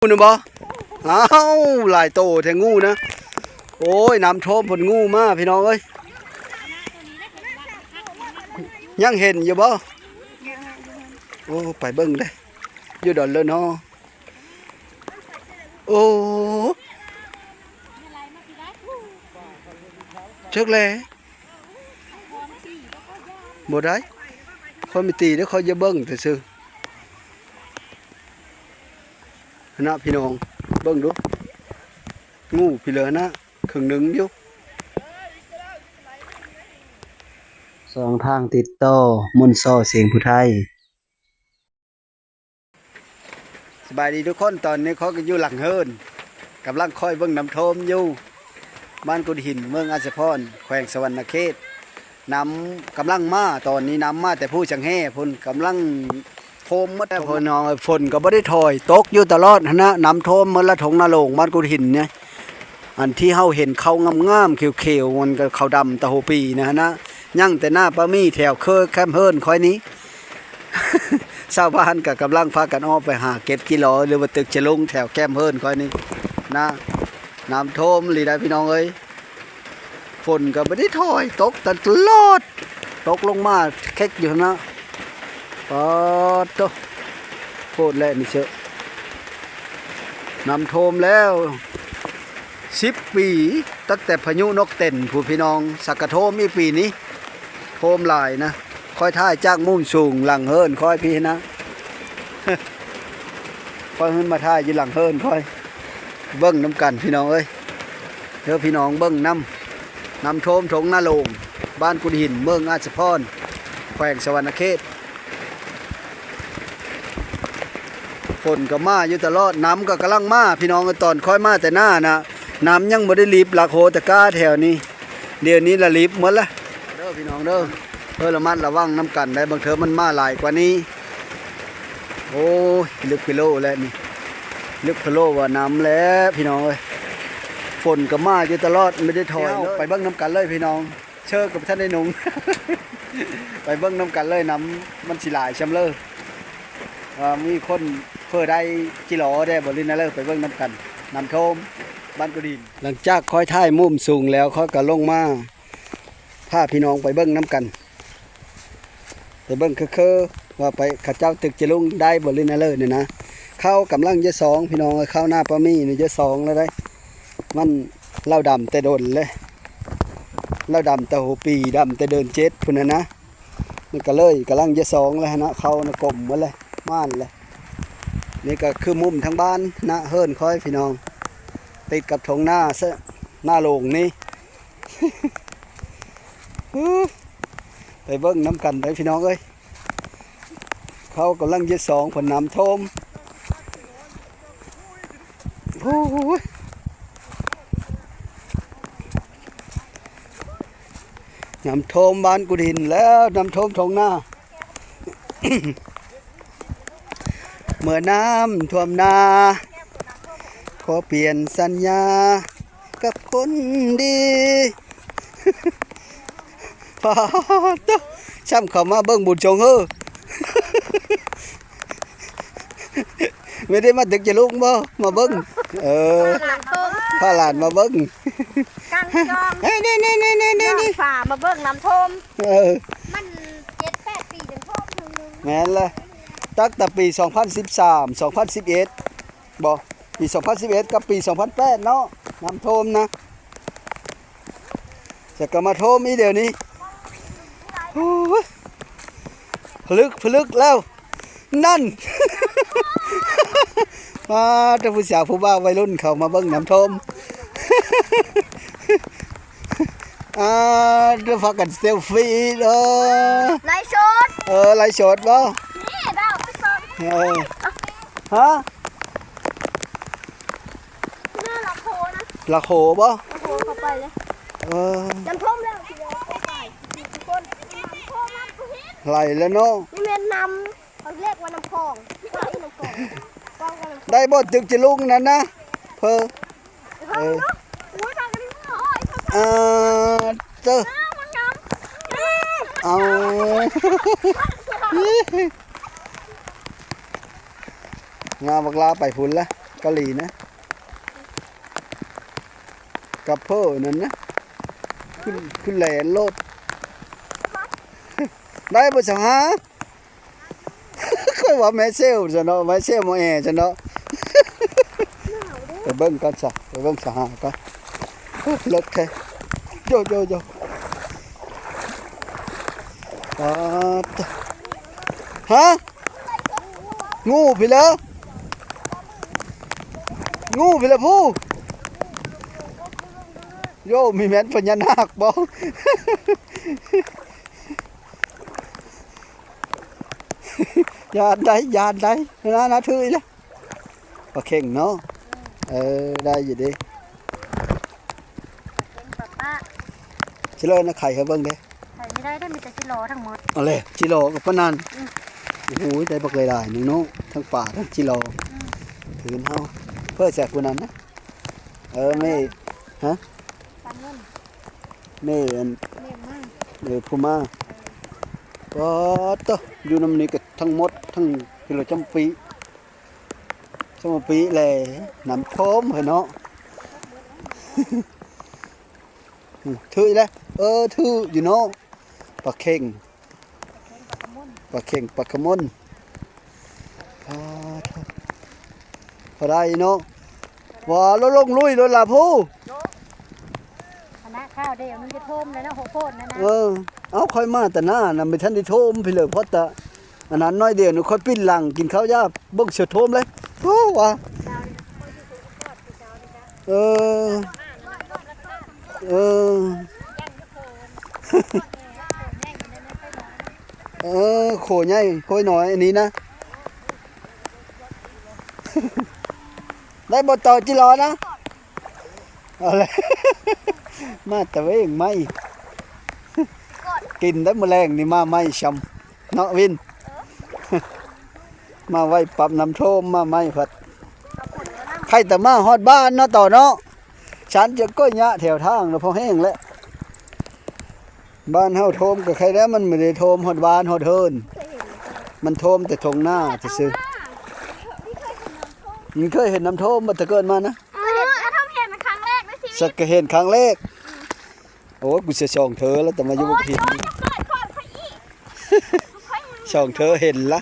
งูนะบ่อ้าวหลายโตแทงงูนะโอ้ยน้ำท่วมผลงูมาพี่น้องเอ้ยยังเห็นอยู่บ่โอ้ไปเบิ่งเลยอยู่ดอนเลยเนาะโอ้เชิกเลยบ่ได้คนไม่ตีแล้วเขาจะเบิ่งแต่ซื่อนะพี่น้องเบิ่งดูงูพี่เหลือนะครึ่งหนึ่งอยู่สองทางติดต่อมนต์ซ้อเสียงผู้ไทยสบายดีทุกคนตอนนี้เขาก็อยู่หลังเฮิรนกำลังคอยเบิ่งน้ำท่วมอยู่บ้านกุฎหินเมืองอาสาพรแขวงสวรรณเขตน้ำกำลังมาตอนนี้น้ำมาแต่ผู้จังแห่พุ่นกำลังโทมมัดแต่พุ่นฝนก็ไม่ได้ถอยตกอยู่ตลอดนะน้ำท่วมเมื่อละถงนาโลงบ้านกุฎหินเนี่ยอันที่เฮาเห็นเขางามๆเขียวๆมันก็เขาดำตะโหปีนะยั่งแต่หน้าปลามี่แถวเคยแคมเฮิรนคอยนี้ ชาวบ้านก็กำลังพากันออกไปหาเก็บกิโลหรือว่าตึกจะลงแถวแคมเฮิรนคอยนี้นะน้ำท่วมลีได้พี่น้องเอ้ยฝนก็ไม่ได้ถอยตกตลอดตกลงมาเค็กอยู่นะปอดโตโคตรแรงนี่เชอะน้ำท่วมแล้ว10 ปีตั้งแต่พายุนกเต็นผู้พี่น้องสักกะโทมอีปีนี้โทมหลายนะค่อยท่ายจากมุมสูงหลังเฮิรนค่อยพี่นะ ค่อยขึ้นมาท่ายอยู่หลังเฮิรนค่อยเบิ้งน้ำกันพี่น้องเอ้ยเดี๋ยวพี่น้องเบิ้งน้ำโทมถงนาโลงบ้านกุฎหินเมืองอาสาพรแขวงสวรรณเขตฝนก็มาอยู่ตลอดน้ำก็กำลังมาพี่น้องตอนค่อยมาแต่หน้านะน้ำยังไม่ได้รีบหลักโหตะก้าแถวนี้เดี๋ยวนี้ละรีบหมดละเด้อพี่น้องเด้อระมัดระวังน้ำกันได้บางเทอมันมาหลายกว่านี้โอ้ยลึกกิโลแล้วนี่ลึกกิโลว่าน้ำแล้วพี่น้องเอ้ยฝนก็มาอยู่ตลอดไม่ได้ถอยไปเบิ้งน้ำกันเลยพี่น้องเชิญกับท่านได้นุ่ง ไปเบิ้งน้ำกันเลยน้ำมันสิหลายชำเลยมีคนเพื่อได้กิโลได้บริณาเลยไปเบิ้งน้ำกันน้ำท่วมบ้านกุฎินหลังจากค่อยท่ายมุมสูงแล้วเขาก็ลงมาพาพี่น้องไปเบิ้งน้ำกันไปเบิ้งคือว่าไปข้าเจ้าตึกจะลงได้บริณาเลยเนี่ยนะเข้ากำลังจะสองพี่น้องเข้าหน้าปามี่เนี่ยจะสองแล้วได้มันเล่าดำแต่โดนเลยเล่าดำแต่โหปีดำแต่เดินเจ็ดพุ่นนะมันก็เลยกำลังจะสองแล้วนะเข้านะกลมหมดเลยม่านเลยนี่ก็คือมุมทางบ้านนะเฮิรนค่อยพี่น้องติดกับทงหน้าหน้าโลงนี่ ไปเบิ้งน้ำกันไปพี่น้องเอ้ยเขากำลังยึดสองผลน้ำท่วมน้ำท่วมบ้านกุฎหินแล้วน้ำท่วมทงหน้า เมื่อน้ำท่วมนาขอเปลี่ยนสัญญากับคนดี พอต้องช้ำเข้ามาเบิ้งบุญชงเฮ้อ ไม่ได้มาตึกจะลุกบ่มาเบิ้งพาหลานมาเบิ้งกันจองนี่ฝ่ามาเบิ้งน้ำท่วมมัน7-8 ปีถึงท่วมนึงแม่นละตั้งแต่ปี2013 2011บ่ปี2011กับปี2008เนาะน้ำท่วมนะจะก็มาท่วมอีเดี๋ยวนี้พลึกแล้วนั่น มาท่านผู้สาวผู้บ่าววัยรุ่นเขามาเบิ้งน้ำท่วม เดี๋ยวฟังกันเซลฟี่เด้อไล่ชดไลฟ์สดบ่นี่ดาวไปสดฮะหน้าละโคนะ ละโขบ่ละโคเข้าไปเลยน้ำท่วมแล้วเข้าไปทุกคนน้ำท่วมน้ำทุกไหลแล้วเนาะนี่เป็นน้ำเขาเรียกว่าน้ำคลองน้ำคลองได้บ่ตึกจะลุงนั่นนะเพอเจอเอางาบักลาไปพุ่นละ กะหรี่นะกับเพิ่นนั่นนะขึ้นแหลนโลดได้บ่สังหาค่อยว่าแม่เซลซะเนาะแม่เซลโมแอซะเนาะไปเบิ่งกันซะไปเบิ่งสังหากันเลิกแค่โยฮะงูพี่แล้วงูพี่แล้วผู้โยมีแม่นพญานาคบ่ยานได้นะถืออีละปลาเข่งเนาะได้อยู่ดิชิโร่นะไข่เขาเบิ่งเด้ไข่ไม่ได้มีแต่จิโร่ทั้งหมดเอาเลยจิโร่กับปะนันโอ้โหได้บักเลยได้นึงเนาะทั้งป่าทั้งจิโร่ถือเฮาเพื่อแจกผู้นั้นนะไม่ฮะไม่ผู้มาก็ต่ออยู่น้ำนี้ก็ทั้งหมดทั้งกิโลจำปีเลยน้ำท่มเหรอเนาะถือเลยถืออยู่เนาะปลาเข่งปลาขมนพอได้เนาะว่าลงลุยลาผู้คณะข้าวเดี๋ยวมันจะท่มเลยนะโหโพดนะเอาค่อยมาแต่หน้าน่ะไม่ทันได้โทมพี่เลยเพราะแต่อันนั้นน้อยเดียวหนูค่อยปิ้นหลังกินข้าวยาบ่งเสียโทมเลยโอ้ว่ะโขใหญ่โขน้อยอันนี้นะได้บ่ต่อจิรอนะอะไรมาแต่เองไม่กินได้แมลงนี่มาไม่ช้ำเนาะวินมาไว้ปรับน้ำโทมมาไม่ผัดใครแต่มาฮอดบ้านเนาะต่อเนาะฉันจะก้อยยะแถวทางแล้วพอแห้งแล้วบ้านเฮาโทมกับใครแล้วมันไม่ได้โทมฮอดบ้านฮอดเฮินมันโทมแต่ทงหน้าจะซื้อมันเคยเห็นน้ำโทมมาแต่เกินมานะเห็นมันครั้งแรกในชีวิตสักก็เห็นครั้งแรกโอ้กูจะส่องเธอแล้วแต่มาอยู่บนหินส่องเธอเห็นละ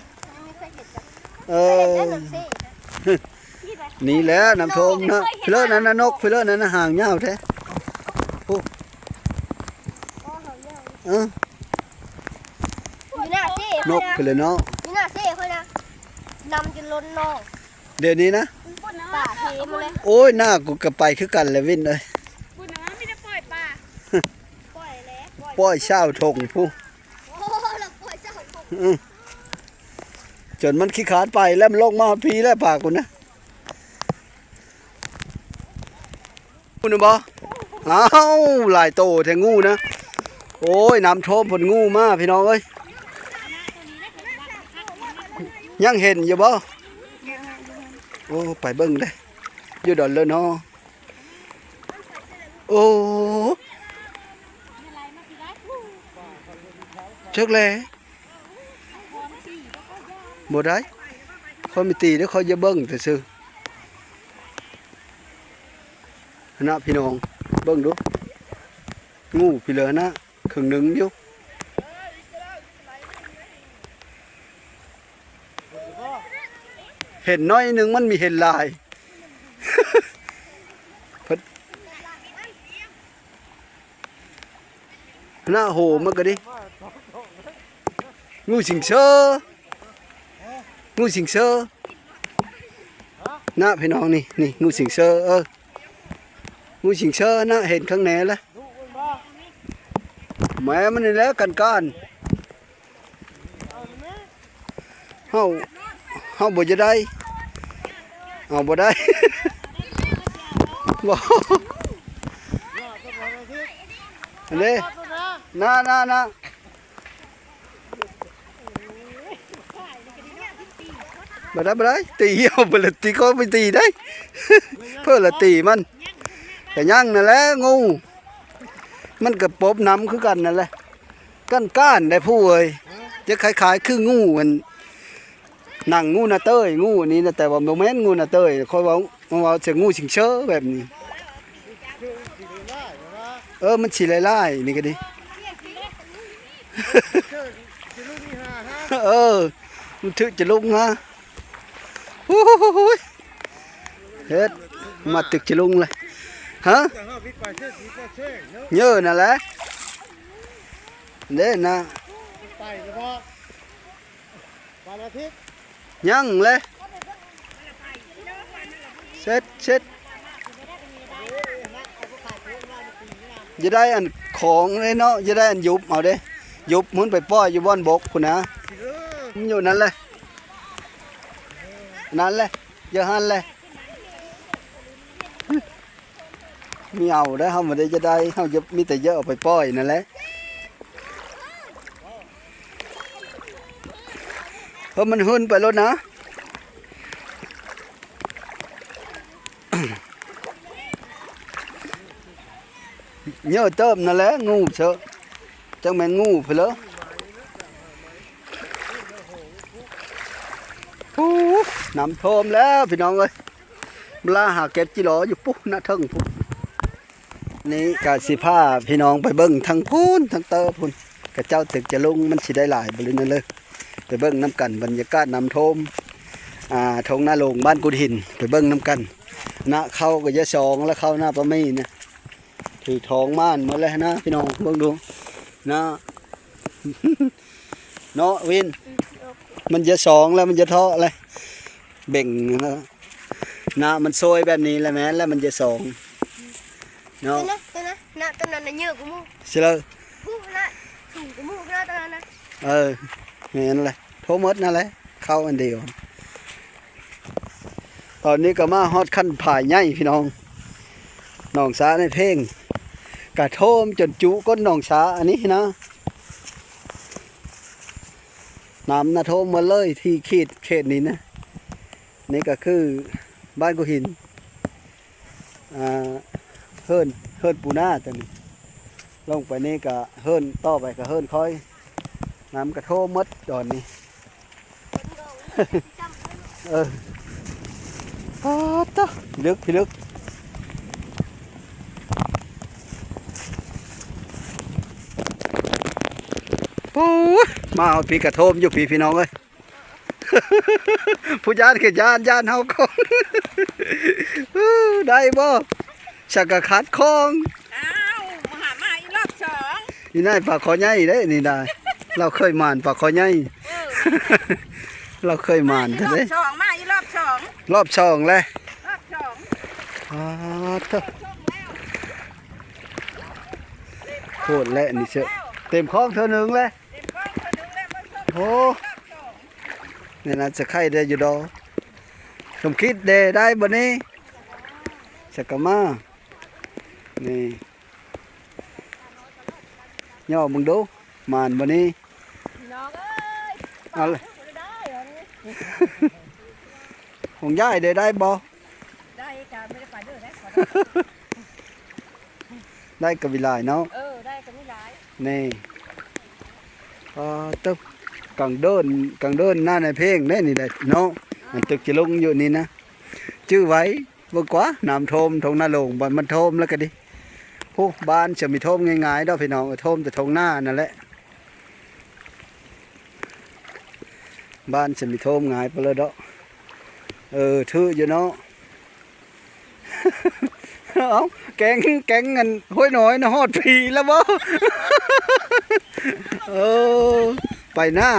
นี่แหละน้ำโทมนะพี่เลิศนั้นนะนกพี่เลิศนั้นนะห่างเงาแท้นกพี่เลยเนาะนี่น่าเซ่ค่อยนะนำจนล้นนอกเดี๋ยวนี้นะป่าเทมาเลยโอ้ยหน้ากูก็ไปคือกันเลยวินเลยบุญนะไม่ได้ปล่อยป่าปล่อยแล้วปล่อยเช่าทงผู้เราปล่อยเช่าทงจนมันขี้ขาดไปแล้วมันลงมาพีแล้วปากกูนะงูนะบ่อ้าวหลายโตแทงงูนะโอ้ยน้ำโทมผลงูมาพี่น้องเอ้ยยังเห็นอยู่บ่โอ้ไปเบิ่งได้อยู่ดอนเลยเนาะโอ้เชิกเลยบ่ได้เขาไม่ตีแล้วเขาจะเบิ่งแต่ซื่อนะพี่น้องเบิ่งดูงูพี่เหลือนะครึ่งหนึ่งอยู่เห็นน้อยหนึ่งมันมีเห็นลายหน้าโหมันก็ดิงูสิงเซองูสิงเซอนะพี่น้องนี่งูสิงเซองูสิงเซอนะเห็นข้างในแล้วแม่มันนี่แล้วกันเฮาบ่จะได้เอาบ่ได้บ่อันนี้น่าบ่ได้ตีเอาบ่ละตีก็ไม่ตีได้เพื่อละตีมันแต่ยังนั่นแหละงูมันก็ปบน้ำคือกันนั่นแหละก้านได้ผู้เอ้ยจะคล้ายๆคืองูมัน นั่งงูนาเต้ยงูนี่นะแต่ว่าโมเมนต์งูนาเต้ยคอยว่าเสียงูสิงเชอแบบนี้มันฉีไล่ๆนี่ก็ดีมันถึกจะลุงฮะเฮ็ดมาตึกจะลุงเลยฮะเยอะนั่นแหละเด้นะไปเฉพาะวันอาทิตย์ยังเลยเสร็จจะได้อันของเลยเนาะจะได้อันยุบเอาเด้ยุบมุนไปป้อยอยู่บ้านบกคุณนะมันอยู่นั่นเลยนั่นเลยเยอะหันเลยมีเอาได้เขาไม่ได้จะได้เขาจะมีแต่เยอะเอาไปป้อยนั่นแหละเพราะมันหุ่นไปแล้วนะเยอะเติมนั่นแหละงูเชอะจังแม่นงูไปเลยน้ำท่วมแล้วพี่น้องเอ้ยเวลาหาเก็บจิโร่อยู่ปุ๊บหน้าทึ่งปุ๊บนี่กาสิผ้าพี่น้องไปเบิ้งทั้งพูนทั้งเตอพูนกระเจ้าตึกจะลงมันสิได้หลายบริเวณเลยไปเบิ้งน้ำกันบรรยากาศน้ำท่วมทงหน้าโลงบ้านกุดหินไปเบิ้งน้ำกันหน้าเข้าก็จะสองแล้วเข้าหน้าปะไม่นะถือทองม่านหมดเลยนะพี่น้องเบิ้งดูนะเนาะวินมันจะสองแล้วมันจะเทาะเลยเบ่งนะมันโซยแบบนี้แหละแม่แล้วมันจะสองเนาะตัวนั้นเยอะกูมูใช่เลยกูนะสูงกูมูนะตัวนั้นนะเห็นเลยโทมดนั่นแหละเข้าอันเดียวตอนนี้ก็มาฮอดขั้นผ่ายใหญ่พี่น้องหนองสาในเพลงกระโทมจนจุก้นหนองสาอันนี้นะน้ำนะโทมมาเลยที่เขตนี้นะนี่ก็คือบ้านกุหินเฮิรนปูนาตัวนี้ลงไปนี่ก็เฮิรนต่อไปก็เฮิรนค่อยน้ำกระโทมมดตอนนี้ต่อพี่ลึกโอ้มาเอาพี่กระโทมอยู่พี่น้องเลยผู้ญาติคือยานเฮาก่อนได้บ่สักกะขัดคองมาหามาอีรอบสอง นี่นายปลาคอใหญ่ได้นี่ได้เราเคยมานปลาคอใหญ่เราเคยมานใช่ไหมรอบสองมาอีรอบสองรอบสองเลยรอบสองโคตรและนี่เชอะเต็มคลองเท่านึงเลยโอ้นี่นะจะไข่ได้อยู่ดอกสมคิดเดได้บ่นี้สักกะมานี่ย่อมึงดูมานบ่นี้น้องเอ้ยเอาเลยของย่ายได้บ่ได้การไม่ได้ไปเด้อได้ได้กับวิลายเนาะได้กันไม่หลายนี่ตึกกังเดินหน้าในเพลงนี่แหละเนาะมันตึกจะลงอยู่นี่นะชื่อไว้บ่กว่าน้ำท่วมทงหน้าโลงบ่มันท่วมแล้วก็ดิพวกบ้านจะมีท่วมง่ายๆดอกพี่น้องท่วมแต่ทงหน้านั่นแหละบ้านจะมีท่วมง่ายไปเลยดอกถืออยู่เนาะเอาแกงเงินห้อยน้อยนะฮอดผีแล้วบ่ไปหน้า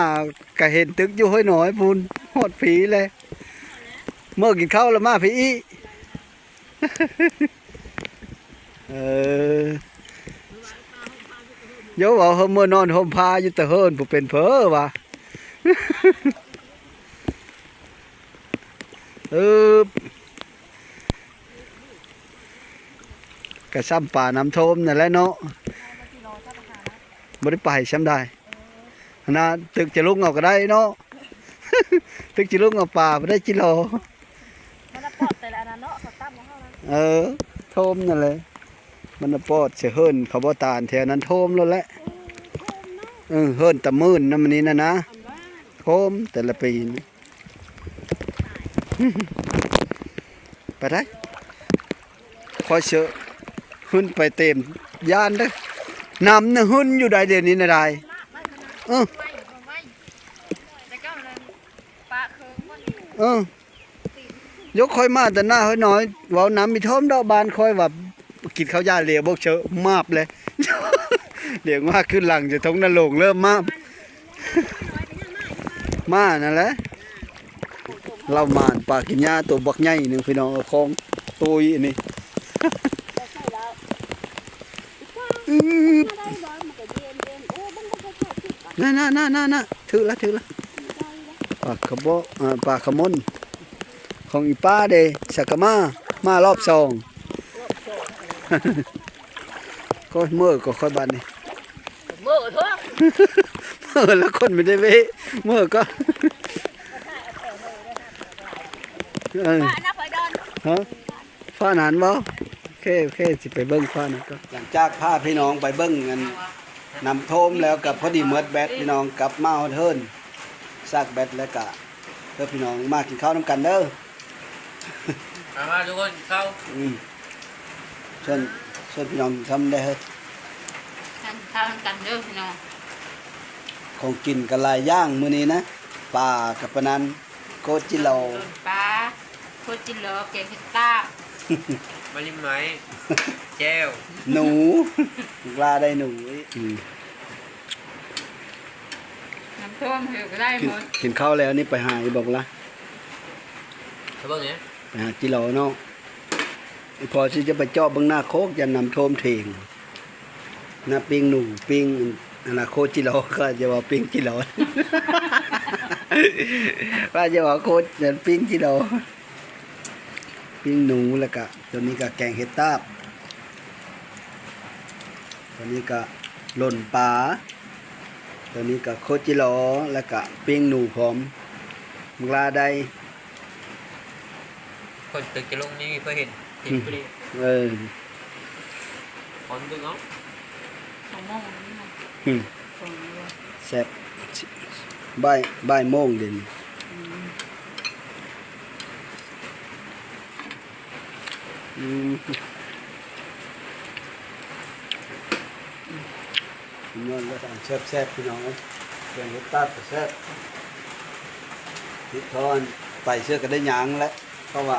ก็เห็นตึกอยู่ห้อยน้อยพูนฮอดผีเลยเมื่อกินข้าวแล้วมาผีโยว่าเมื่อนอนห่มผ้าอยู่แต่เฮิรนผู้เป็นเพ้อว่ะกระซ้ำป่าน้ำท่วมนั่นแหละเนาะบ่ได้ไปซ้ำได้นะตึกจะลุกเอาก็ได้เนาะตึกจะลุกเอาป่าบ่ได้จิโลมันปอดแต่ละอันเนาะเขาตั้มของเฮานะท่วมนั่นเลยมันปอดเสือเฮิรนเขาบ่ตานแถวนั้นท่วมแล้วแหละเฮิรนตะมื่นน้ำมันนี้นะท่วมแต่ละปี ไปได้คอยเชอะหุ่นไปเต็มย่านเด้อน้ำน่ะหุ่นอยู่ได้เดี๋ยวนี้นะได้เออ แต่ก็เลยปะเคิงมัน เออยกคอยมาแต่หน้าค่อยน้อยเว้าน้ำมีท่อมดอกบานคอยว่ากินข้าวยาเหลียวบกเชอะมาบเลย เหลียงมากขึ้นหลังจะท้องนรกเริ่มมาบ มานั่นแหละเรามานปลากินหญ้าตัวบักใหญ่หนึ่งพี่น้องเอาของตัวอีนี่ อื้อ ได้บ่มันก็เย็นโอ้มันก็ค่อยๆคิดก่อน น่ะถือละปลาขะโบปลาขะมนของอีป้าเดสักกะมารอบสอง ก็เมื่อก็ค่อยบานนี่ เมื่อทั่ว เมื่อแล้วคนไม่ได้เว้ยเมื่อก็เออ ปะนับไปดอน ฮะฟ้าหนานบ่โอเคสิไปเบิ้งฟ้าหนานก็หลังจากพาพี่น้องไปเบิ้งกันนำโทมแล้วกับพอดีเมิดแบตพี่น้องกลับมาฮอดเฮิรนซากแบตแล้วก็เด้อพี่น้องมากินข้าวน้ำกันเด้อ มาทุกคนเข้า อืมส่วนพี่น้องทำได้เฮ้ย กันข้าวกันเด้อพี่น้อง ของกินกันหลายอย่างมื้อนี้นะปลากับปะนันโคจิโล ปลาโคจิโลเกงเฮต้า มาลิมไหมแจ้ว หนูปลาได้หนูอืม น้ำท่วมเหือก็ได้ กิ ห น มด กินข้าวแล้วนี่ไปหาอีบอกละ เขาเบิ่งเนี้ย ไปหาจิโลเนาะอีพอสิจะไปเจาะเบิ่งหน้าโคกจะนำโทมเถงหน้าปิ้งหนูปิ้งอนาโคจิโลก็จะว่าปิ้งจิโล ว่าจะว่าโคจะปิ้งจิโลปิ้งหนูแล้วก็ตัวนี้ก็แกงเห็ดตาบตัวนี้ก็หล่นปลาตัวนี้ก็โคจิโลแล้วก็ปิ้งหนูพร้อมมกลาได้ คนตึกจะลงนี่เพื่อเห็นพอดี เออ คนตึกเนาะ สองโมงนี่นะ อืม สองโมง แซ่บบ่ายโมงเด่นอืมนอนแล้วแซ่บพี่น้องแกงเห็ดตาบก็แซ่บทิศทอนไปเชื่อก็ได้หยางแล้วเพราะว่า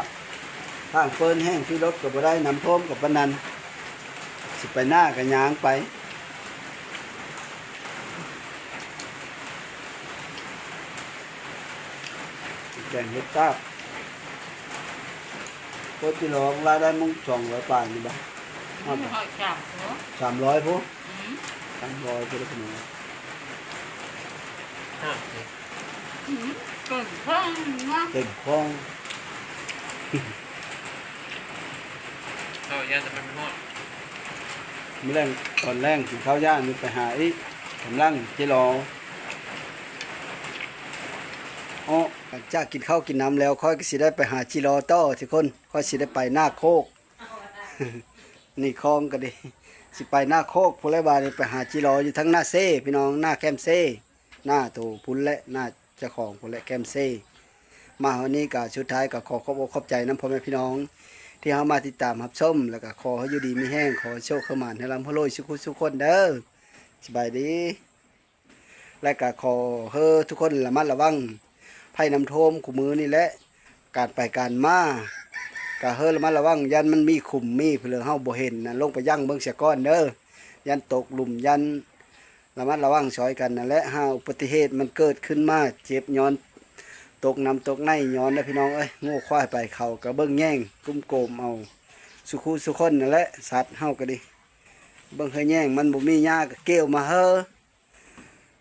ทางเปิ้นแห้งที่รถก็บ่ได้น้ำท่วมกับปานนันสิไปหน้าก็หยางไปแกงเห็ดตาบโคตรที่หลอกรายได้มุ่ง200 บาทนี่บ้าง ไม่ค่อยจับหัว 300พุ300พุได้ขนาด ห้า เก่งข้างนะ เต็มคลอง เอาย่างจะเป็นหม้อ มื้อแรงตอนแรงกินข้าวย่างนี่ไปหาอีกกำลังจิรออ๋อหลังจากกินข้าวกินน้ำแล้วค่อยก็สิได้ไปหาจิรอต่อทุกคนค่อยสิได้ไปหน้าโคก นี่คลองก็ดีสิไปหน้าโคกพุ่นและบาดนี้ไปหาจิรออยู่ทั้งหน้าเซ่พี่น้องหน้าแคมเซ่หน้าตัวพุ่นและหน้าเจ้าของพุ่นและแคมเซ่มาวันนี้ก็สุดท้ายก็ขอขอบอกขอบใจน้ำพ่อแม่พี่น้อง ที่เขามาติดตามรับชมแล้วก็ขอให้อยู่ดีมีแห้งขอให้โชคเข้ามาให้ร่ำให้รวยสุขคนเด้อสบายดี และก็ขอให้ทุกคนระมัดระวังภัยน้ำท่วมขุมมือนี่แหละการไปการมาก็ให้ระมัดระวังยันมันมีขุมมีเพื่อเฮาบ่เห็นนะลงไปยั่งเบิ่งเสียก้อนเด้อยันตกหลุมยันระมัดระวังช่วยกันนั่นแหละหาอุบัติเหตุมันเกิดขึ้นมาเจ็บย้อนตกน้ำตกในย้อนนะพี่น้องเอ้ยโง่ควายไปเขากระเบิ้งแย่งกุ้มโกมเอาสุขุสุคนนั่นแหละสัตว์เฮาก็ดีเบิ้งเคยแย่งมันบ่มีหญ้าก็เกลียวมาเฮ้อ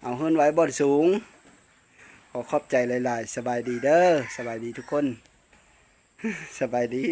เอาเฮือนไว้บ่อนสูงขอขอบใจหลายๆสบายดีเด้อสบายดีทุกคน สบายดี